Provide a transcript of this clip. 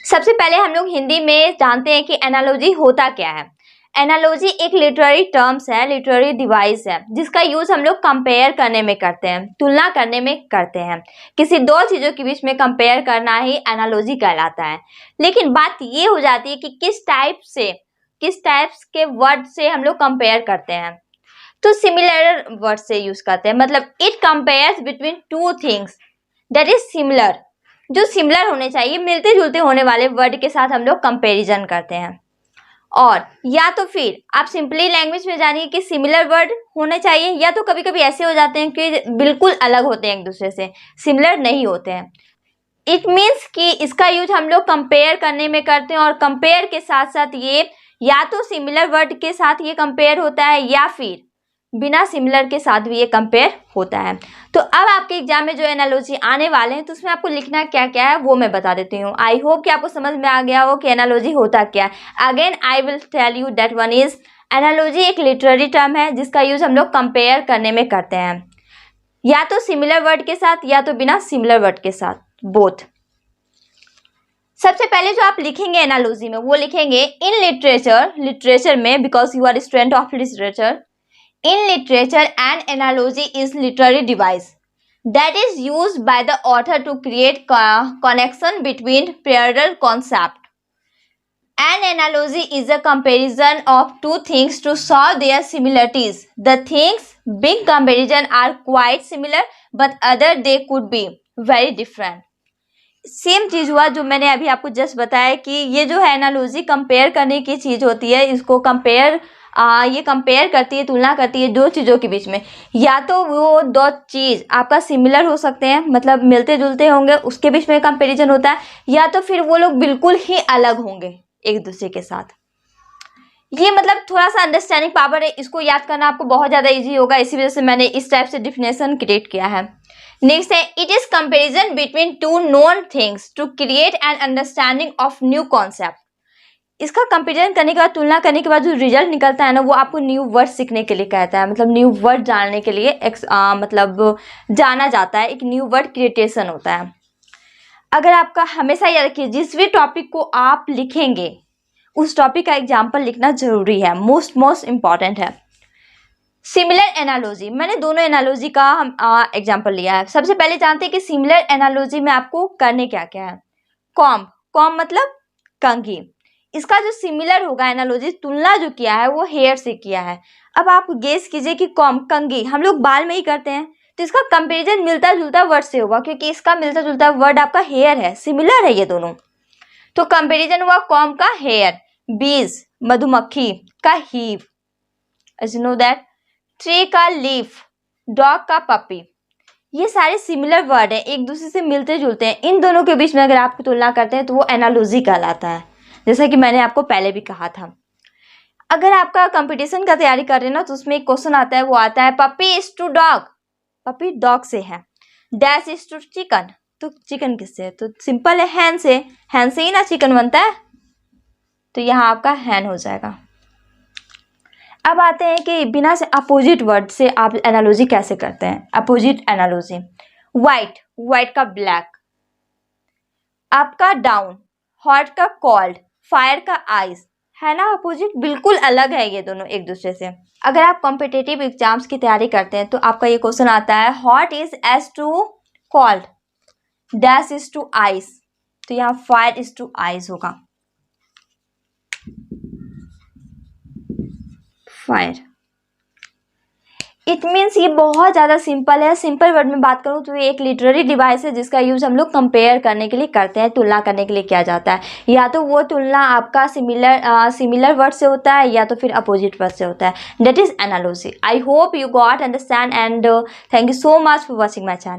सबसे पहले हम लोग हिंदी में जानते हैं कि एनालॉजी होता क्या है। एनालॉजी एक लिटरेरी टर्म्स है, लिटरेरी डिवाइस है, जिसका यूज हम लोग कंपेयर करने में करते हैं, तुलना करने में करते हैं। किसी दो चीजों के बीच में कंपेयर करना ही एनालॉजी कहलाता है। लेकिन बात ये हो जाती है कि किस टाइप्स के वर्ड से हम लोग कंपेयर करते हैं। तो सिमिलर वर्ड से यूज करते हैं, मतलब it compares between two things that is similar. जो सिमिलर होने चाहिए, मिलते जुलते होने वाले वर्ड के साथ हम लोग कंपैरिजन करते हैं। और या तो फिर आप सिंपली लैंग्वेज में जानिए कि सिमिलर वर्ड होने चाहिए, या तो कभी कभी ऐसे हो जाते हैं कि बिल्कुल अलग होते हैं, एक दूसरे से सिमिलर नहीं होते हैं। इट मीन्स कि इसका यूज हम लोग कंपेयर करने में करते हैं, और कंपेयर के साथ साथ ये या तो सिमिलर वर्ड के साथ ये कंपेयर होता है, या फिर बिना सिमिलर के साथ भी ये कंपेयर होता है। तो अब आपके एग्जाम में जो एनालॉजी आने वाले हैं, तो उसमें आपको लिखना क्या क्या है वो मैं बता देती हूँ। आई होप कि आपको समझ में आ गया हो कि एनालॉजी होता क्या है। Again I will tell you that one is analogy एक लिटरेरी टर्म है, जिसका यूज हम लोग कंपेयर करने में करते हैं, या तो सिमिलर वर्ड के साथ या तो बिना सिमिलर वर्ड के साथ, बोथ। सबसे पहले जो आप लिखेंगे एनालॉजी में, वो लिखेंगे इन लिटरेचर में, because you are student of literature. In literature, an analogy is literary device that is used by the author to create connection between parallel concepts. An analogy is a comparison of two things to solve their similarities. The things being comparison are quite similar, but other they could be very different. Same चीज हुआ जो मैंने अभी आपको just बताया कि ये जो है एनालॉजी कंपेयर करने की चीज होती है। इसको ये कंपेयर करती है, तुलना करती है दो चीज़ों के बीच में। या तो वो दो चीज़ आपका सिमिलर हो सकते हैं, मतलब मिलते जुलते होंगे, उसके बीच में कंपैरिजन होता है, या तो फिर वो लोग बिल्कुल ही अलग होंगे एक दूसरे के साथ। ये मतलब थोड़ा सा अंडरस्टैंडिंग पावर है, इसको याद करना आपको बहुत ज़्यादा ईजी होगा, इसी वजह से मैंने इस टाइप से डिफिनेशन क्रिएट किया है। नेक्स्ट है it is comparison between two known things to create an understanding of new concept. इसका कंपेरिजन करने के बाद, तुलना करने के बाद जो रिजल्ट निकलता है ना, वो आपको न्यू वर्ड सीखने के लिए कहता है, मतलब न्यू वर्ड जानने के लिए मतलब जाना जाता है, एक न्यू वर्ड क्रिएटेशन होता है। अगर आपका हमेशा याद रखिए, जिस भी टॉपिक को आप लिखेंगे उस टॉपिक का एग्जाम्पल लिखना जरूरी है, मोस्ट इम्पॉर्टेंट है। सिमिलर एनालॉजी, मैंने दोनों एनालॉजी का एग्जाम्पल लिया है। सबसे पहले जानते हैं कि सिमिलर एनालॉजी में आपको करने क्या क्या है। कॉम मतलब कंघी। इसका जो सिमिलर होगा एनालॉजी, तुलना जो किया है वो हेयर से किया है। अब आप गेस कीजिए कि कंघी हम लोग बाल में ही करते हैं, तो इसका कंपैरिजन मिलता जुलता वर्ड से होगा, क्योंकि इसका मिलता जुलता वर्ड आपका हेयर है, सिमिलर है ये दोनों। तो कंपैरिजन हुआ कॉम का हेयर, बीज मधुमक्खी का hive, as you know that, tree का लीफ, डॉग का पपी। ये सारे सिमिलर वर्ड हैं, एक दूसरे से मिलते जुलते हैं। इन दोनों के बीच में अगर आप तुलना करते हैं तो वो एनालॉजी कहलाता है, जैसा कि मैंने आपको पहले भी कहा था। अगर आपका कंपटीशन का तैयारी कर रहे हैं ना, तो उसमें एक क्वेश्चन आता है, वो आता है puppy is to dog, puppy dog से है। डैश इज टू चिकन, तो चिकन किससे है? तो सिंपल है, हैन से ही ना चिकन बनता है, तो यहाँ आपका हैन हो जाएगा। अब आते हैं कि बिना से अपोजिट वर्ड से आप एनालॉजी कैसे करते हैं। अपोजिट एनालॉजी, वाइट का ब्लैक, अप का डाउन, हॉट का कोल्ड, फायर का आइस, है ना अपोजिट, बिल्कुल अलग है ये दोनों एक दूसरे से। अगर आप कॉम्पिटिटिव एग्जाम्स की तैयारी करते हैं तो आपका ये क्वेश्चन आता है, hot is as to cold, dash is to ice, तो यहाँ फायर इज टू आइस होगा, फायर। इट मीन्स ये बहुत ज़्यादा सिंपल है। सिंपल वर्ड में बात करूँ तो ये एक लिटरेरी डिवाइस है, जिसका यूज हम लोग कंपेयर करने के लिए करते हैं, तुलना करने के लिए किया जाता है। या तो वो तुलना आपका सिमिलर वर्ड से होता है, या तो फिर अपोजिट वर्ड से होता है। That is analogy. I hope you got understand and thank you so much for watching my channel.